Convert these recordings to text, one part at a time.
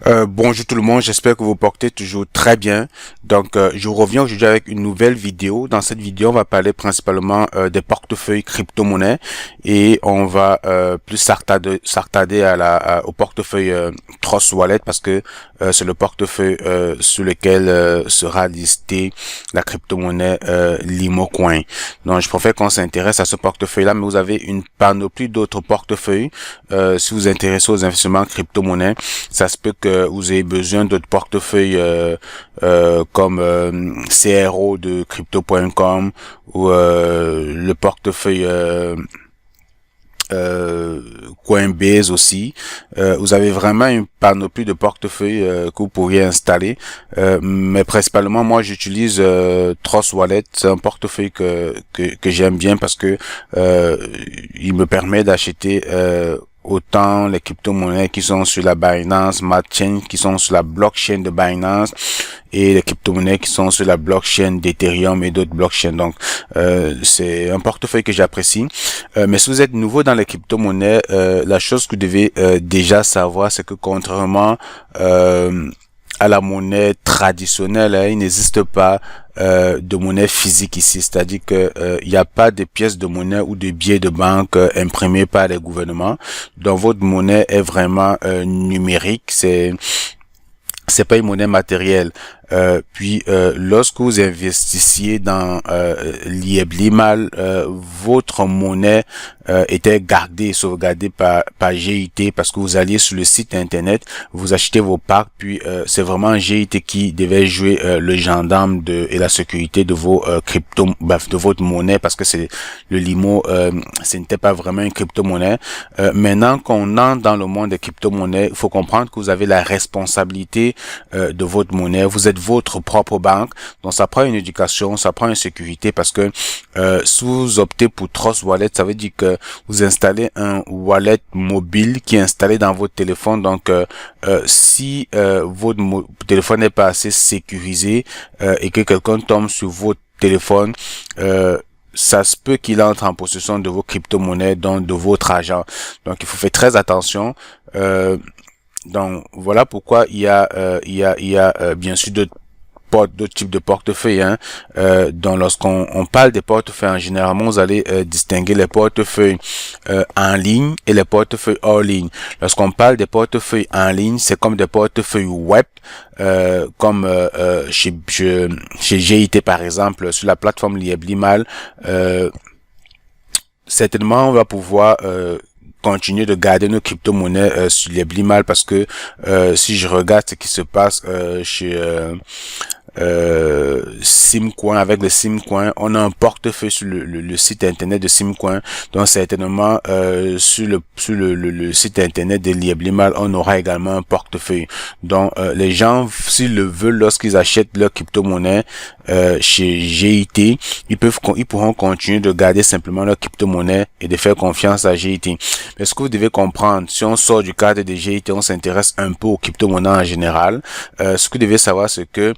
Bonjour tout le monde, j'espère que vous portez toujours très bien. Je reviens aujourd'hui avec une nouvelle vidéo. Dans cette vidéo, on va parler principalement des portefeuilles crypto-monnaies et on va plus s'attarder au portefeuille Trust Wallet parce que c'est le portefeuille sur lequel sera listée la crypto-monnaie Limo Coin. Donc, je préfère qu'on s'intéresse à ce portefeuille-là, mais vous avez une panoplie d'autres portefeuilles. Si vous vous intéressez aux investissements crypto-monnaies, ça se peut que vous ayez besoin d'autres portefeuilles comme CRO de crypto.com ou le portefeuille Coinbase aussi. Vous avez vraiment une panoplie de portefeuilles que vous pourriez installer. Mais principalement, moi, j'utilise Trust Wallet. C'est un portefeuille que j'aime bien parce que il me permet d'acheter autant les crypto-monnaies qui sont sur la Binance Smart Chain, qui sont sur la blockchain de Binance, et les crypto-monnaies qui sont sur la blockchain d'Ethereum et d'autres blockchains. Donc, c'est un portefeuille que j'apprécie. Mais si vous êtes nouveau dans les crypto-monnaies, la chose que vous devez déjà savoir, c'est que contrairement à la monnaie traditionnelle, il n'existe pas de monnaie physique ici, c'est-à-dire que il n'y a pas de pièces de monnaie ou de billets de banque imprimés par les gouvernements. Donc votre monnaie est vraiment numérique, c'est pas une monnaie matérielle. Lorsque vous investissiez dans l'IEBLIMAL, votre monnaie était gardée, sauvegardée par GIT parce que vous alliez sur le site internet, vous achetez vos packs, puis c'est vraiment GIT qui devait jouer le gendarme et la sécurité de vos de votre monnaie parce que c'est le Limo, ce n'était pas vraiment une crypto-monnaie. Maintenant qu'on entre dans le monde des crypto-monnaies, il faut comprendre que vous avez la responsabilité de votre monnaie. Vous êtes votre propre banque, donc ça prend une éducation, ça prend une sécurité parce que si vous optez pour Trust Wallet, ça veut dire que vous installez un wallet mobile qui est installé dans votre téléphone. Donc si votre téléphone n'est pas assez sécurisé et que quelqu'un tombe sur votre téléphone, ça se peut qu'il entre en possession de vos crypto-monnaies, donc de votre argent. Donc il faut faire très attention. Donc voilà pourquoi il y a bien sûr d'autres types de portefeuilles. Donc lorsqu'on parle des portefeuilles, en généralement vous allez distinguer les portefeuilles en ligne et les portefeuilles hors ligne. Lorsqu'on parle des portefeuilles en ligne, c'est comme des portefeuilles web, comme chez GIT par exemple, sur la plateforme Liebli-Mal. Certainement on va pouvoir continuer de garder nos crypto-monnaies sur les Blimal parce que si je regarde ce qui se passe chez Simcoin, avec le Simcoin, on a un portefeuille sur le site internet de Simcoin, donc certainement sur le site internet de Lieblimal, on aura également un portefeuille. Donc les gens, s'ils le veulent, lorsqu'ils achètent leur crypto-monnaie chez GIT, ils pourront continuer de garder simplement leur crypto-monnaie et de faire confiance à GIT. Mais ce que vous devez comprendre, si on sort du cadre de GIT, on s'intéresse un peu aux crypto-monnaies en général. Ce que vous devez savoir, c'est que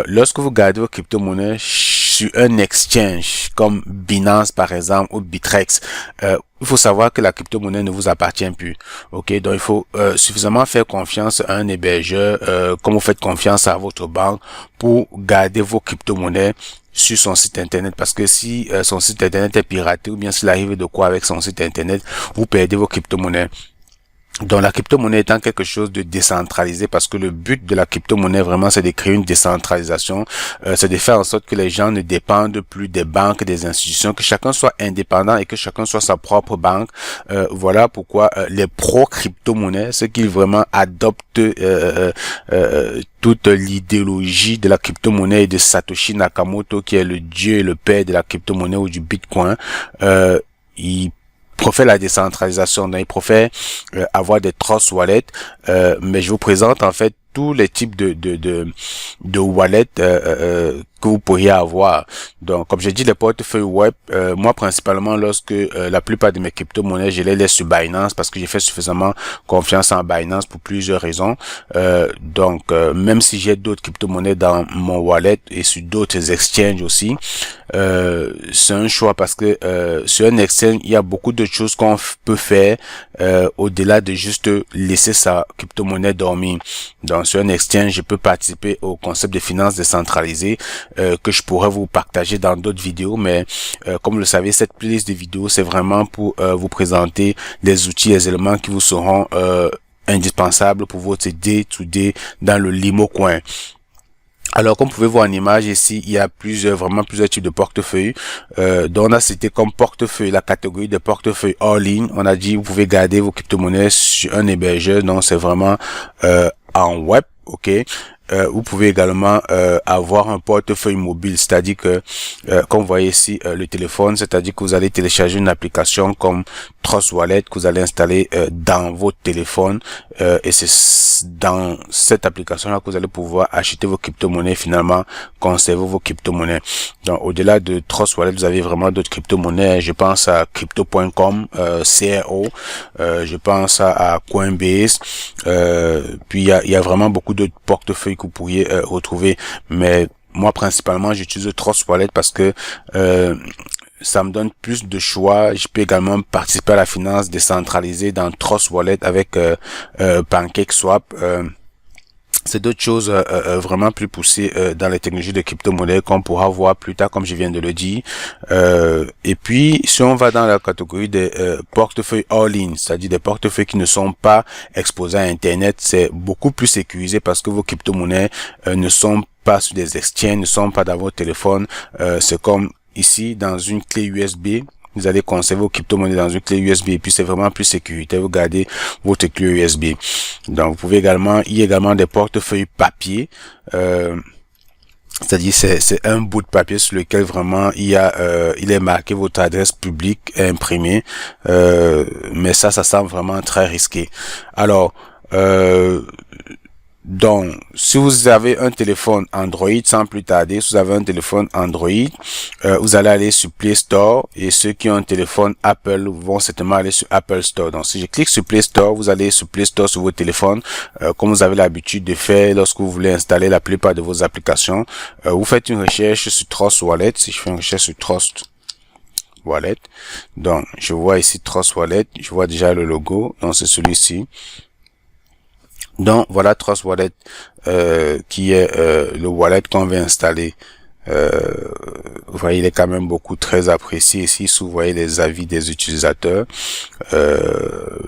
lorsque vous gardez vos crypto-monnaies sur un exchange comme Binance par exemple ou Bitrex, il faut savoir que la crypto-monnaie ne vous appartient plus. Ok, donc il faut suffisamment faire confiance à un hébergeur, comme vous faites confiance à votre banque pour garder vos crypto-monnaies sur son site internet, parce que si son site internet est piraté ou bien s'il arrive de quoi avec son site internet, vous perdez vos crypto-monnaies. Donc la crypto-monnaie étant quelque chose de décentralisé, parce que le but de la crypto-monnaie vraiment c'est de créer une décentralisation, c'est de faire en sorte que les gens ne dépendent plus des banques, des institutions, que chacun soit indépendant et que chacun soit sa propre banque. Voilà pourquoi les pro-crypto-monnaies, ceux qui vraiment adoptent toute l'idéologie de la crypto-monnaie et de Satoshi Nakamoto, qui est le dieu et le père de la crypto-monnaie ou du Bitcoin, ils préfère la décentralisation, donc il préfère avoir des trust wallets, mais je vous présente en fait tous les types de wallets que vous pourriez avoir. Donc, comme j'ai dit, les portefeuilles web, moi principalement, lorsque la plupart de mes crypto-monnaies, je les laisse sur Binance parce que j'ai fait suffisamment confiance en Binance pour plusieurs raisons. Donc, même si j'ai d'autres crypto-monnaies dans mon wallet et sur d'autres exchanges aussi, c'est un choix parce que sur un exchange, il y a beaucoup de choses qu'on peut faire au-delà de juste laisser sa crypto-monnaie dormir. Donc, sur un exchange, je peux participer au concept de finances décentralisées que je pourrais vous partager dans d'autres vidéos, mais comme vous le savez, cette playlist de vidéos, c'est vraiment pour vous présenter les outils, les éléments qui vous seront indispensables pour votre day-to-day dans le limo coin. Alors, comme vous pouvez voir en image ici, il y a vraiment plusieurs types de portefeuilles. Donc, on a cité comme portefeuille la catégorie de portefeuille all-in. On a dit, vous pouvez garder vos crypto-monnaies sur un hébergeur. Donc, c'est vraiment en web, ok. Vous pouvez également avoir un portefeuille mobile, c'est-à-dire que, comme vous voyez ici, le téléphone, c'est-à-dire que vous allez télécharger une application comme Trust Wallet que vous allez installer dans votre téléphone et c'est dans cette application-là que vous allez pouvoir acheter vos crypto-monnaies, finalement conserver vos crypto-monnaies. Donc, au-delà de Trust Wallet, vous avez vraiment d'autres crypto-monnaies. Je pense à crypto.com, CRO, je pense à Coinbase, puis il y a vraiment beaucoup d'autres portefeuilles que vous pourriez retrouver, mais moi principalement j'utilise Trust Wallet parce que ça me donne plus de choix. Je peux également participer à la finance décentralisée dans Trust Wallet avec PancakeSwap. C'est d'autres choses vraiment plus poussées dans les technologies de crypto-monnaie qu'on pourra voir plus tard, comme je viens de le dire. Et puis, si on va dans la catégorie des portefeuilles all-in, c'est-à-dire des portefeuilles qui ne sont pas exposés à Internet, c'est beaucoup plus sécurisé parce que vos crypto-monnaies ne sont pas sur des exchanges, ne sont pas dans votre téléphone. C'est comme ici, dans une clé USB. Vous allez conserver vos crypto-monnaies dans une clé USB et puis c'est vraiment plus sécuritaire. Vous gardez votre clé USB. Donc, vous pouvez également, il y a également des portefeuilles papier. C'est-à-dire, c'est un bout de papier sur lequel vraiment il est marqué votre adresse publique imprimée. Mais ça semble vraiment très risqué. Alors, donc, si vous avez un téléphone Android, sans plus tarder, si vous avez un téléphone Android, vous allez aller sur Play Store et ceux qui ont un téléphone Apple vont certainement aller sur Apple Store. Donc, si je clique sur Play Store, vous allez sur Play Store sur votre téléphone, comme vous avez l'habitude de faire lorsque vous voulez installer la plupart de vos applications. Vous faites une recherche sur Trust Wallet. Si je fais une recherche sur Trust Wallet, donc je vois ici Trust Wallet, je vois déjà le logo, donc c'est celui-ci. Donc voilà Trust Wallet qui est le wallet qu'on va installer. Vous voyez, il est quand même beaucoup très apprécié ici. Si vous voyez les avis des utilisateurs,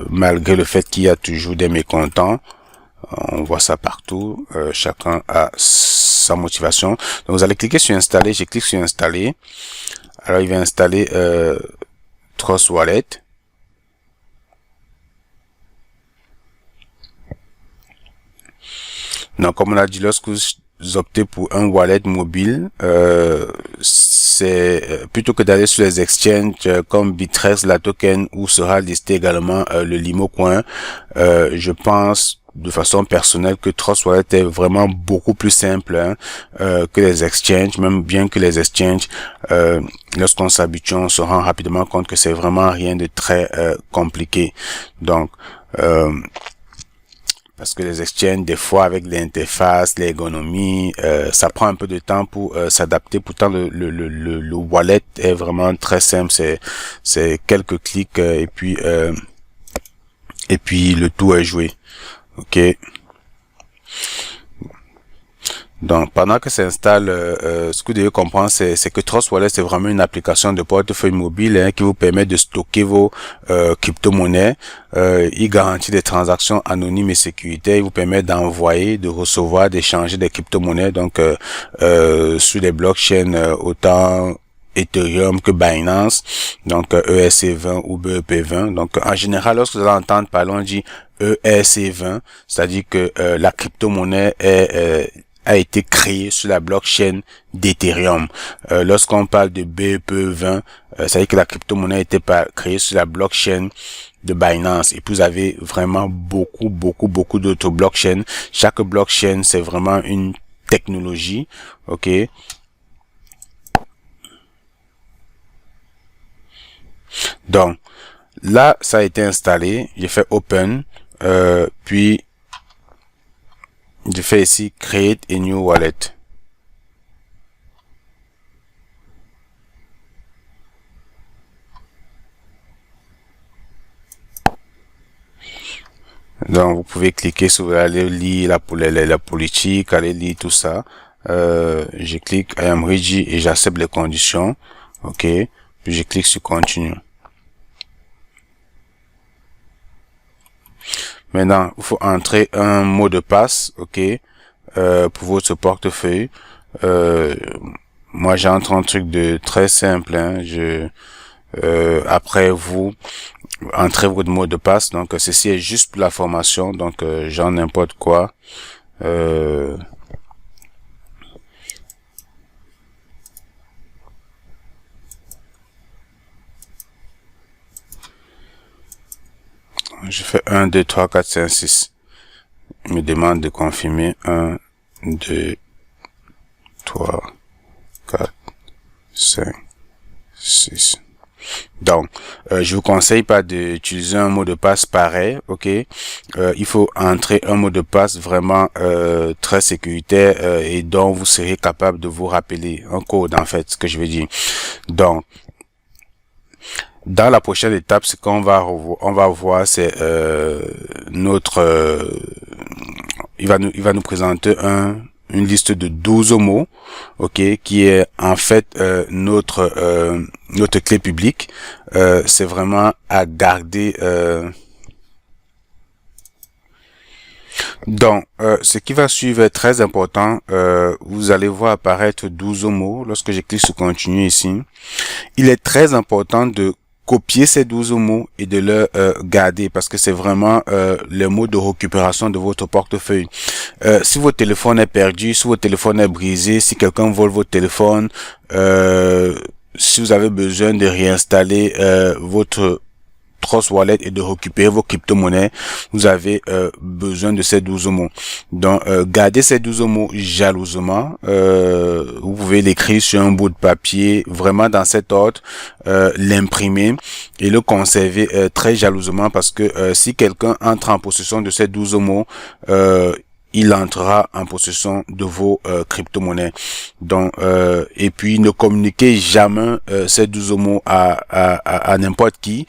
malgré le fait qu'il y a toujours des mécontents, on voit ça partout. Chacun a sa motivation. Donc vous allez cliquer sur installer. Je clique sur installer. Alors il va installer Trust Wallet. Donc, comme on a dit, lorsque vous optez pour un wallet mobile, c'est plutôt que d'aller sur les exchanges comme Bittrex, la token, où sera listé également le Limo Coin. Je pense de façon personnelle que Trust Wallet est vraiment beaucoup plus simple que les exchanges, même bien que les exchanges, lorsqu'on s'habitue, on se rend rapidement compte que c'est vraiment rien de très compliqué. Donc, parce que les exchanges, des fois, avec l'interface, l'ergonomie, ça prend un peu de temps pour s'adapter. Pourtant, le wallet est vraiment très simple. C'est quelques clics et puis le tout est joué. Ok. Donc, pendant que ça installe, ce que vous devez comprendre, c'est que Trust Wallet, c'est vraiment une application de portefeuille mobile qui vous permet de stocker vos crypto-monnaies. Il garantit des transactions anonymes et sécuritaires. Il vous permet d'envoyer, de recevoir, d'échanger des crypto-monnaies. Donc, sur les blockchains, autant Ethereum que Binance, donc ERC20 ou BEP20. Donc, en général, lorsque vous allez entendre parler, on dit ERC20, c'est-à-dire que la crypto-monnaie est a été créé sur la blockchain d'Ethereum. Lorsqu'on parle de BEP20, ça veut dire que la crypto-monnaie a été créée sur la blockchain de Binance. Et puis vous avez vraiment beaucoup d'autres blockchains. Chaque blockchain, c'est vraiment une technologie, ok. Donc là, ça a été installé. J'ai fait Open, puis je fais ici Create a new wallet. Donc vous pouvez cliquer sur aller lire la politique, aller lire tout ça. Je clique I am ready et j'accepte les conditions. Ok. Puis je clique sur continue. Maintenant, il faut entrer un mot de passe, ok, pour votre portefeuille. Moi, j'entre un truc de très simple. Hein. Après vous entrez votre mot de passe. Donc, ceci est juste pour la formation. Donc, genre n'importe quoi. Je fais 1, 2, 3, 4, 5, 6. Il me demande de confirmer 1, 2, 3, 4, 5, 6. Donc, je vous conseille pas d'utiliser un mot de passe pareil, ok. Il faut entrer un mot de passe vraiment très sécuritaire et dont vous serez capable de vous rappeler un code, en fait, ce que je veux dire. Donc, dans la prochaine étape, ce qu'on va voir, c'est notre il va nous présenter une liste de 12 mots, ok, qui est en fait notre clé publique. C'est vraiment à garder. Donc, ce qui va suivre est très important. Vous allez voir apparaître 12 mots lorsque je clique sur continuer ici. Il est très important de copier ces 12 mots et de le garder parce que c'est vraiment le mot de récupération de votre portefeuille. Si votre téléphone est perdu, si votre téléphone est brisé, si quelqu'un vole votre téléphone, si vous avez besoin de réinstaller votre Trust Wallet et de récupérer vos crypto-monnaies, vous avez besoin de ces 12 mots. Donc, gardez ces 12 mots jalousement. Vous pouvez l'écrire sur un bout de papier, vraiment dans cet ordre, l'imprimer et le conserver très jalousement parce que si quelqu'un entre en possession de ces 12 mots, il entrera en possession de vos crypto-monnaies. Donc, et puis ne communiquez jamais ces 12 mots à n'importe qui,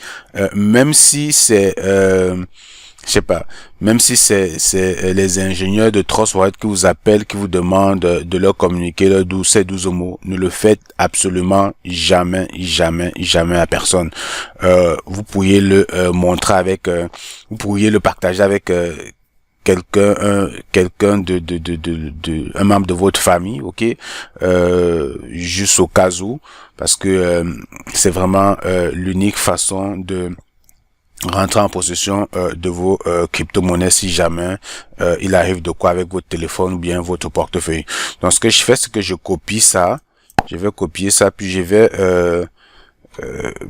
même si c'est, je sais pas, même si c'est les ingénieurs de Trust Wallet qui vous appellent, qui vous demandent de leur communiquer ces 12 mots. Ne le faites absolument jamais à personne. Vous pourriez le montrer avec, vous pourriez le partager avec quelqu'un un membre de votre famille, ok, juste au cas où, parce que c'est vraiment l'unique façon de rentrer en possession de vos crypto-monnaies si jamais il arrive de quoi avec votre téléphone ou bien votre portefeuille. Donc ce que je fais, c'est que je copie ça, je vais copier ça, puis je vais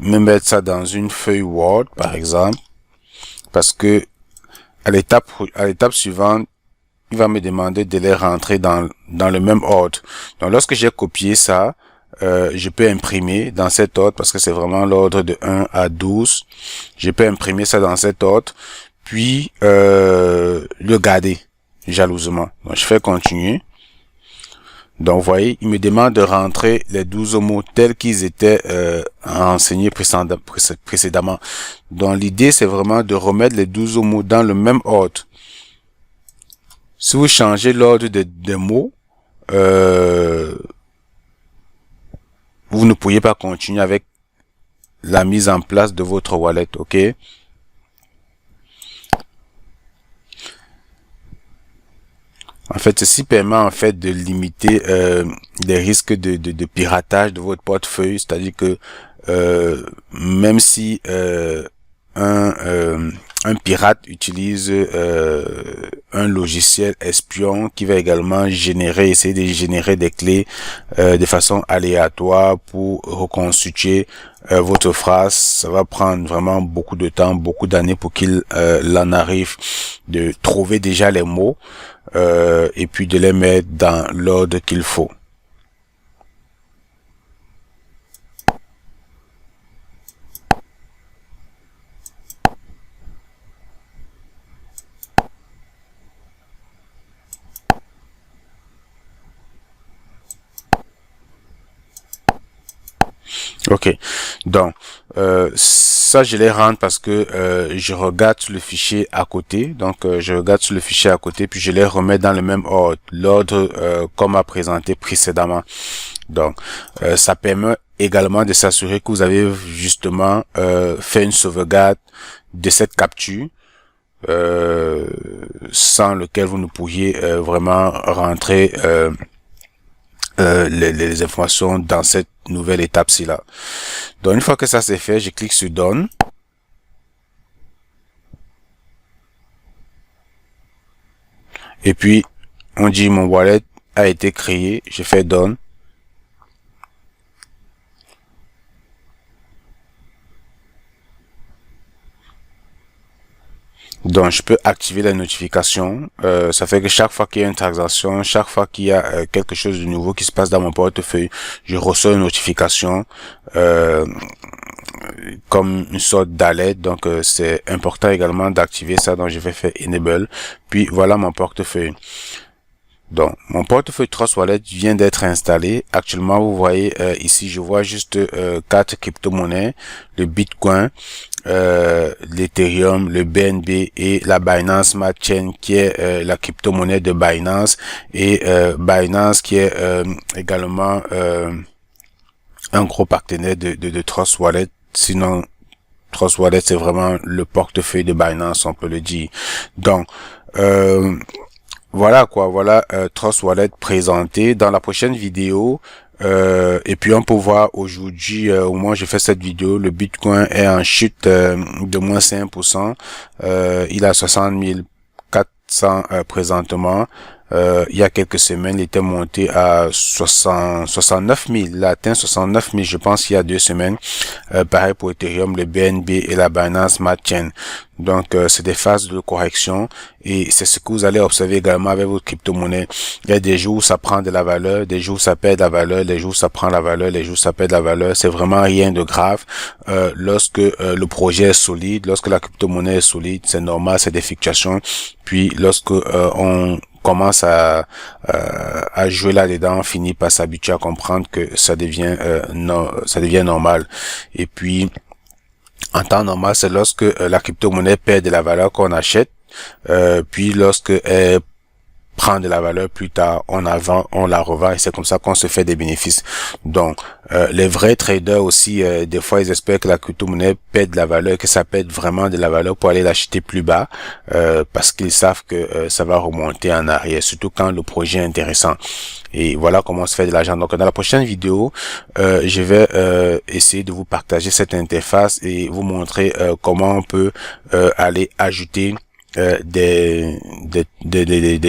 me mettre ça dans une feuille Word par exemple, parce que à l'étape suivante, il va me demander de les rentrer dans le même ordre. Donc, lorsque j'ai copié ça, je peux imprimer dans cet ordre parce que c'est vraiment l'ordre de 1 à 12. Je peux imprimer ça dans cet ordre, puis le garder jalousement. Donc, je fais continuer. Donc, vous voyez, il me demande de rentrer les 12 mots tels qu'ils étaient enseignés précédemment. Donc, l'idée, c'est vraiment de remettre les 12 mots dans le même ordre. Si vous changez l'ordre des mots, vous ne pourriez pas continuer avec la mise en place de votre wallet, ok? En fait, ceci permet en fait de limiter les risques de piratage de votre portefeuille, c'est-à-dire que même si un un pirate utilise un logiciel espion qui va également essayer de générer des clés de façon aléatoire pour reconstituer votre phrase. Ça va prendre vraiment beaucoup de temps, beaucoup d'années pour qu'il en arrive de trouver déjà les mots et puis de les mettre dans l'ordre qu'il faut. Ok, donc ça je les rentre parce que je regarde sur le fichier à côté, donc je regarde sur le fichier à côté puis je les remets dans le même ordre, l'ordre comme à présenté précédemment. Donc ça permet également de s'assurer que vous avez justement fait une sauvegarde de cette capture sans lequel vous ne pourriez vraiment rentrer les informations dans cette nouvelle étape-ci là. Donc une fois que ça c'est fait, je clique sur Done. Et puis on dit mon wallet a été créé, je fais Done. Donc, je peux activer les notifications. Ça fait que chaque fois qu'il y a une transaction, chaque fois qu'il y a quelque chose de nouveau qui se passe dans mon portefeuille, je reçois une notification comme une sorte d'alerte. Donc, c'est important également d'activer ça. Donc, je vais faire Enable. Puis, voilà mon portefeuille. Donc, mon portefeuille Trust Wallet vient d'être installé. Actuellement, vous voyez ici, je vois juste 4 crypto-monnaies, le Bitcoin, l'Ethereum, le BNB et la Binance Smart Chain qui est la crypto-monnaie de Binance et Binance qui est également un gros partenaire de Trust Wallet. Sinon, Trust Wallet, c'est vraiment le portefeuille de Binance, on peut le dire. Donc, voilà quoi, voilà Trust Wallet présenté. Dans la prochaine vidéo, et puis on peut voir aujourd'hui, au moment où j'ai fait cette vidéo, le Bitcoin est en chute de moins 5%. Il a 60 400 présentement. Il y a quelques semaines, il était monté à 69 000. Il a atteint 69 000, je pense, il y a 2 semaines. Pareil pour Ethereum, le BNB et la Binance Smart Chain. Donc, c'est des phases de correction et c'est ce que vous allez observer également avec votre crypto-monnaie. Il y a des jours où ça prend de la valeur, des jours où ça perd de la valeur, des jours où ça prend la valeur, des jours où ça perd de la valeur. C'est vraiment rien de grave. Lorsque le projet est solide, lorsque la crypto-monnaie est solide, c'est normal, c'est des fluctuations. Puis, lorsque on commence à jouer là-dedans, on finit par s'habituer à comprendre que ça devient normal. Et puis en temps normal, c'est lorsque la crypto-monnaie perd de la valeur qu'on achète, puis lorsque elle prend de la valeur plus tard, on la vend, on la revend et c'est comme ça qu'on se fait des bénéfices. Donc, les vrais traders aussi, des fois, ils espèrent que la crypto-monnaie perd de la valeur, que ça perd vraiment de la valeur pour aller l'acheter plus bas, parce qu'ils savent que ça va remonter en arrière, surtout quand le projet est intéressant. Et voilà comment on se fait de l'argent. Donc, dans la prochaine vidéo, je vais essayer de vous partager cette interface et vous montrer comment on peut aller ajouter des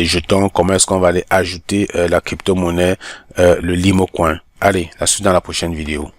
jetons, comment est-ce qu'on va aller ajouter la crypto-monnaie, le Limo Coin. Allez, la suite dans la prochaine vidéo.